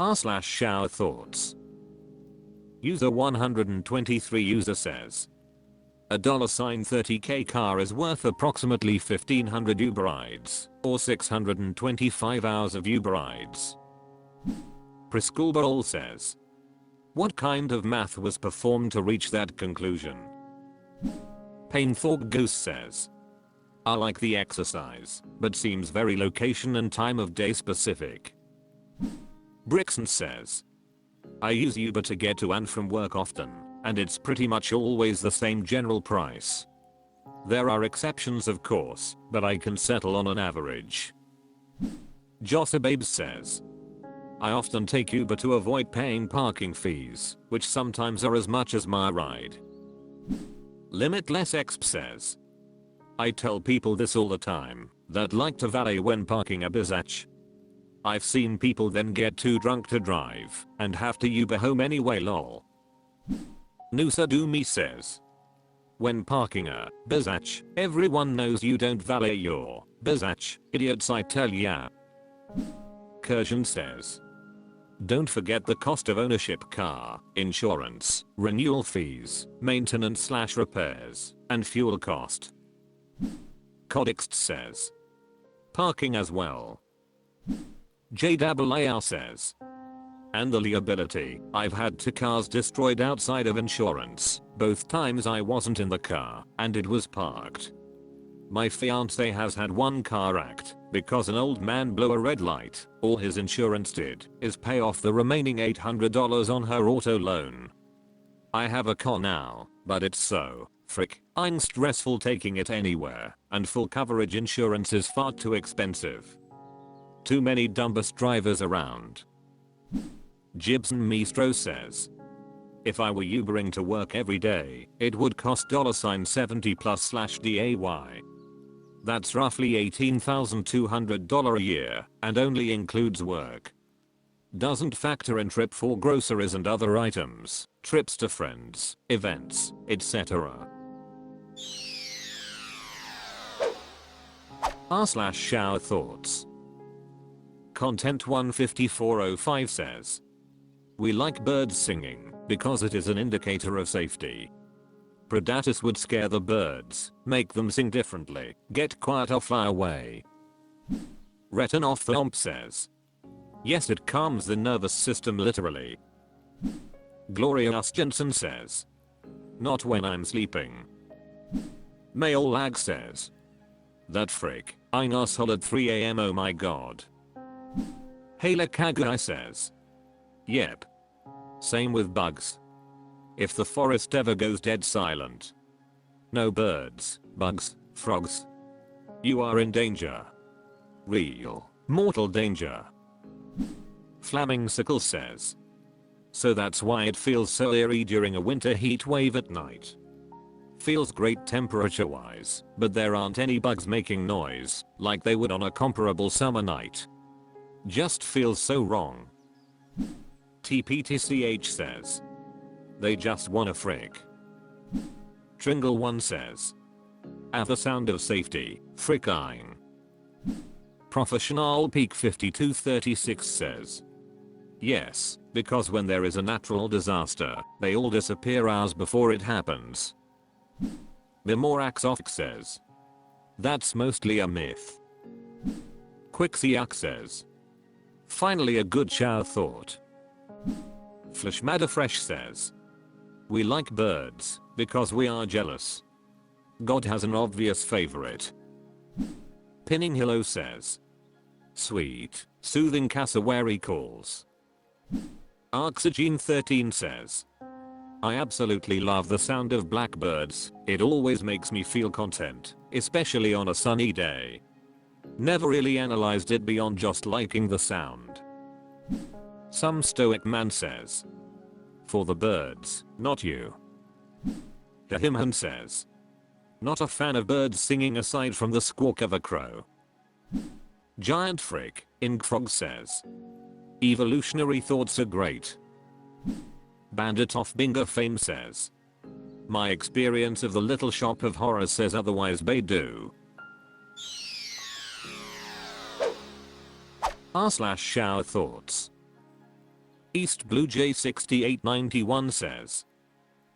r/showerthoughts. User 123 user says, a $30k car is worth approximately 1500 Uber rides, or 625 hours of Uber rides. Preschoolbarol says, what kind of math was performed to reach that conclusion? Painthorpe Goose says, I like the exercise, but seems very location and time of day specific. Brixton says, I use Uber to get to and from work often, and it's pretty much always the same general price. There are exceptions of course, but I can settle on an average. Jossababes says, I often take Uber to avoid paying parking fees, which sometimes are as much as my ride. Limitless Exp says, I tell people this all the time, that like to valet when parking a bizacc. I've seen people then get too drunk to drive, and have to Uber home anyway lol. Nusa Dumi says, when parking a bizacc, everyone knows you don't valet your bizacc, idiots I tell ya. Kurjan says, don't forget the cost of ownership car, insurance, renewal fees, maintenance/repairs, and fuel cost. Codixt says, parking as well. JAAR says, and the liability, I've had 2 cars destroyed outside of insurance, both times I wasn't in the car, and it was parked. My fiance has had 1 car act, because an old man blew a red light, all his insurance did, is pay off the remaining $800 on her auto loan. I have a car now, but it's so, I'm stressful taking it anywhere, and full coverage insurance is far too expensive. Too many dumb bus drivers around. Gibson Mistro says, if I were Ubering to work every day, it would cost $70+/DAY. That's roughly $18,200 a year, and only includes work. Doesn't factor in trip for groceries and other items, trips to friends, events, etc. r/showerthoughts. Content 15405 says, we like birds singing, because it is an indicator of safety. Predators would scare the birds, make them sing differently, get quiet or fly away. Retin off the omp says, yes it calms the nervous system literally. Gloria Ustjensen says, not when I'm sleeping. Mail Lag says, that frick, I know solid 3 AM oh my god. Hayla Kagai says, yep. Same with bugs. If the forest ever goes dead silent. No birds, bugs, frogs. You are in danger. Real, mortal danger. Flaming Sickle says, so that's why it feels so eerie during a winter heat wave at night. Feels great temperature wise, but there aren't any bugs making noise, like they would on a comparable summer night. Just feels so wrong. TPTCH says, they just wanna frick. Tringle1 says, at the sound of safety, fricking. Professional Peak 5236 says, yes, because when there is a natural disaster, they all disappear hours before it happens. Mimoraxof says, that's mostly a myth. Quixiak says, finally a good shower thought. Flashmadafresh says, we like birds, because we are jealous. God has an obvious favorite. Pinning Hillo says, sweet, soothing cassowary calls. Arxygene13 says, I absolutely love the sound of blackbirds, it always makes me feel content, especially on a sunny day. Never really analyzed it beyond just liking the sound. Some stoic man says, for the birds, not you. Himhan says, not a fan of birds singing aside from the squawk of a crow. Giant Frick, Inkfrog says, evolutionary thoughts are great. Bandit of Bingo fame says, my experience of the Little Shop of Horrors says otherwise Beidou. r/showerthoughts. East Blue J 6891 says,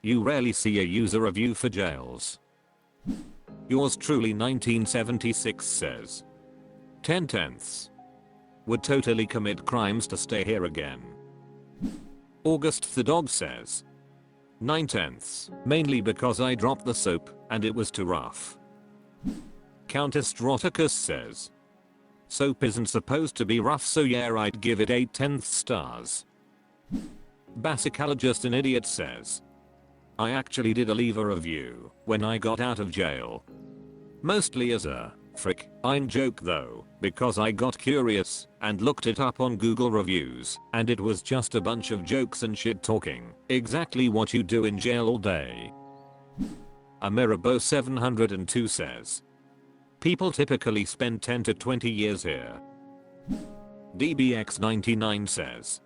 you rarely see a user review for jails. Yours truly 1976 says, 10/10 would totally commit crimes to stay here again. August the dog says, 9/10 mainly because I dropped the soap and it was too rough. Countess Droticus says, soap isn't supposed to be rough, so yeah, I'd give it 8/10 stars. Basicalogist an idiot says, I actually did leave a review when I got out of jail. Mostly as a frick I'm joke though, because I got curious and looked it up on Google reviews and it was just a bunch of jokes and shit talking, exactly what you do in jail all day. Amirabo 702 says, people typically spend 10 to 20 years here. DBX99 says,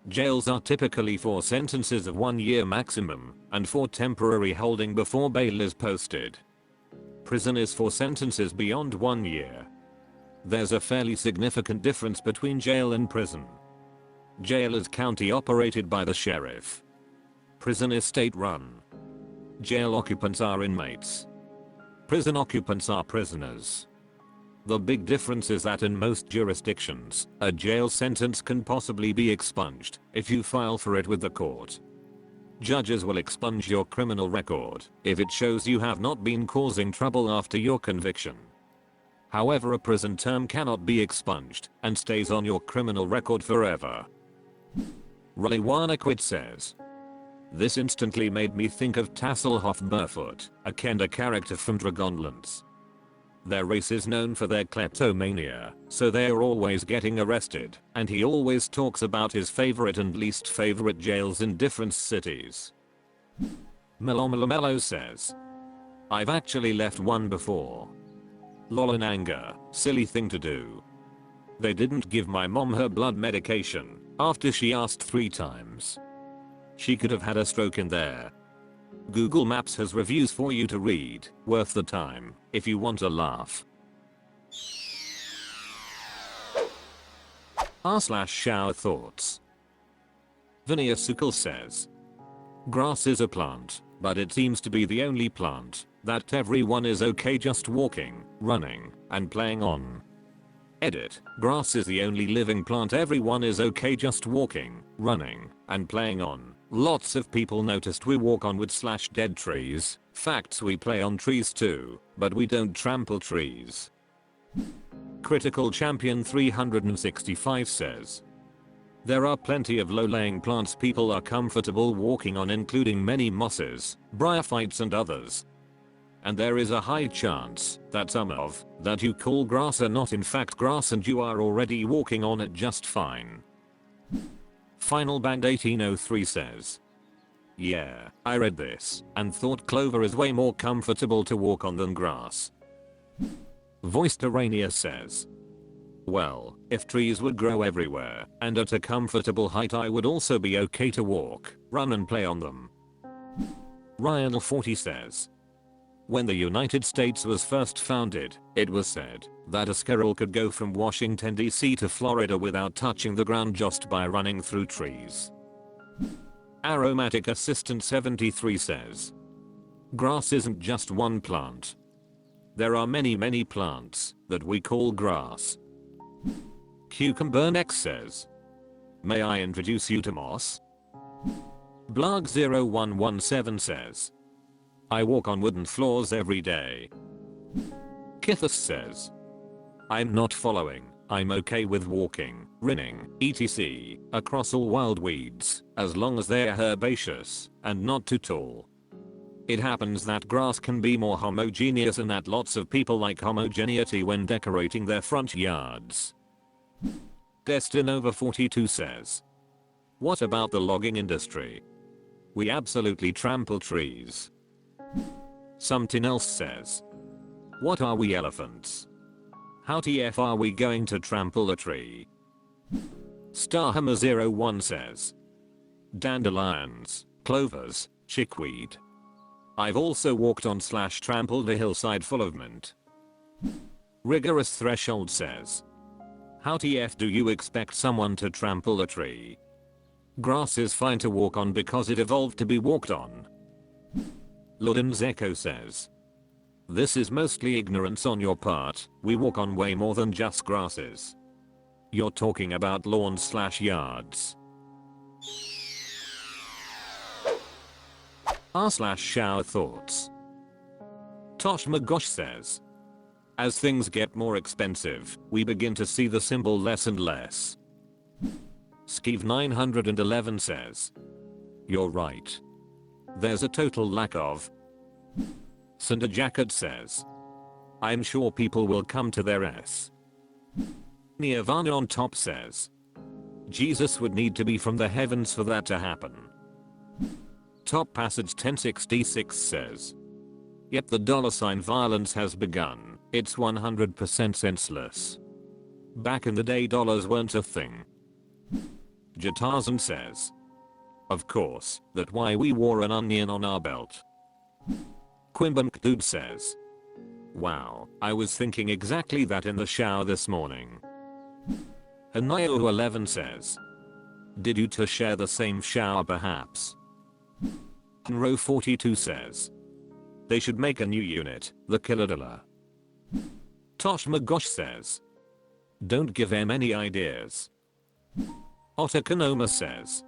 jails are typically for sentences of 1 year maximum and for temporary holding before bail is posted. Prison is for sentences beyond 1 year. There's a fairly significant difference between jail and prison. Jail is county operated by the sheriff. Prison is state run. Jail occupants are inmates. Prison occupants are prisoners. The big difference is that in most jurisdictions, a jail sentence can possibly be expunged if you file for it with the court. Judges will expunge your criminal record if it shows you have not been causing trouble after your conviction. However, a prison term cannot be expunged and stays on your criminal record forever. Raywana says, this instantly made me think of Tasselhoff Burfoot, a Kenda character from Dragonlance. Their race is known for their kleptomania, so they are always getting arrested, and he always talks about his favorite and least favorite jails in different cities. Melomelo says, I've actually left one before. Lol in anger, silly thing to do. They didn't give my mom her blood medication after she asked 3 times. She could have had a stroke in there. Google Maps has reviews for you to read, worth the time, if you want a laugh. r/showerthoughts. Vinaya Sukal says, grass is a plant, but it seems to be the only plant that everyone is okay just walking, running, and playing on. Edit, grass is the only living plant everyone is okay just walking, running, and playing on. Lots of people noticed we walk on wood/dead trees. Facts, we play on trees too, but we don't trample trees. Critical Champion 365 says, there are plenty of low-laying plants people are comfortable walking on, including many mosses, bryophytes and others. And there is a high chance that some of that you call grass are not in fact grass and you are already walking on it just fine. Final Band 1803 says, yeah, I read this and thought clover is way more comfortable to walk on than grass. Voiced Arania says, well, if trees would grow everywhere and at a comfortable height, I would also be okay to walk, run and play on them. Ryan 40 says, when the United States was first founded, it was said that a squirrel could go from Washington DC to Florida without touching the ground just by running through trees. Aromatic Assistant 73 says, grass isn't just one plant. There are many plants that we call grass. Cucumber Next says, may I introduce you to moss? Blarg 0117 says, I walk on wooden floors every day. Kithus says, I'm not following, I'm okay with walking, running, etc. across all wild weeds, as long as they are herbaceous and not too tall. It happens that grass can be more homogeneous and that lots of people like homogeneity when decorating their front yards. Destinova 42 says, what about the logging industry? We absolutely trample trees. Something else says, what are we, elephants? How TF are we going to trample a tree? Starhammer01 says, dandelions, clovers, chickweed. I've also walked on/trampled a hillside full of mint. Rigorous Threshold says, how TF do you expect someone to trample a tree? Grass is fine to walk on because it evolved to be walked on. Ludens Echo says. This is mostly ignorance on your part, we walk on way more than just grasses. You're talking about lawns/yards. r/showerthoughts. Tosh Magosh says. As things get more expensive, we begin to see the symbol less and less. Skeeve 911 says. You're right. There's a total lack of. Cinder Jacket says. I'm sure people will come to their s. Nirvana on top says. Jesus would need to be from the heavens for that to happen. Top Passage 1066 says. Yet the $ violence has begun, it's 100% senseless. Back in the day dollars weren't a thing. Jatarzan says. Of course, that's why we wore an onion on our belt. Quimbunk Dude says. Wow, I was thinking exactly that in the shower this morning. Hanayo11 says. Did you two share the same shower perhaps? Row42 says. They should make a new unit, the Killadilla. Tosh Magosh says. Don't give them any ideas. Otakanoma says.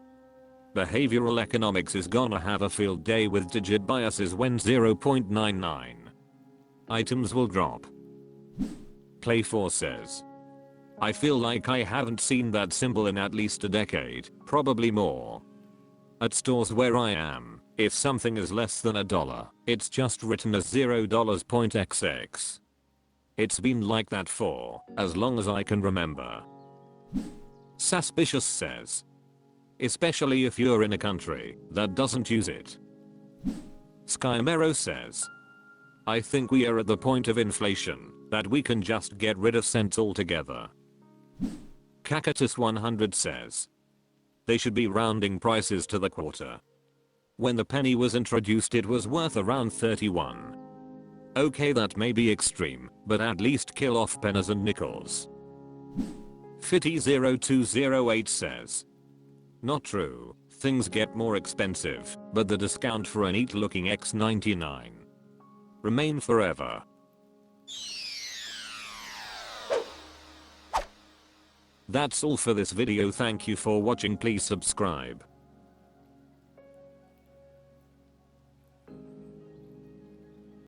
Behavioral economics is gonna have a field day with digit biases when 0.99 items will drop. Play4 says. I feel like I haven't seen that symbol in at least a decade, probably more. At stores where I am, if something is less than $1, it's just written as $0.XX. It's been like that for as long as I can remember. Suspicious says. Especially if you're in a country that doesn't use it. Skymero says. I think we are at the point of inflation that we can just get rid of cents altogether. Cactus 100 says. They should be rounding prices to the quarter. When the penny was introduced it was worth around 31. Okay, that may be extreme, but at least kill off pennies and nickels. Fitty0208 says. Not true, things get more expensive, but the discount for a neat looking X99 remain forever. That's all for this video, thank you for watching, please subscribe.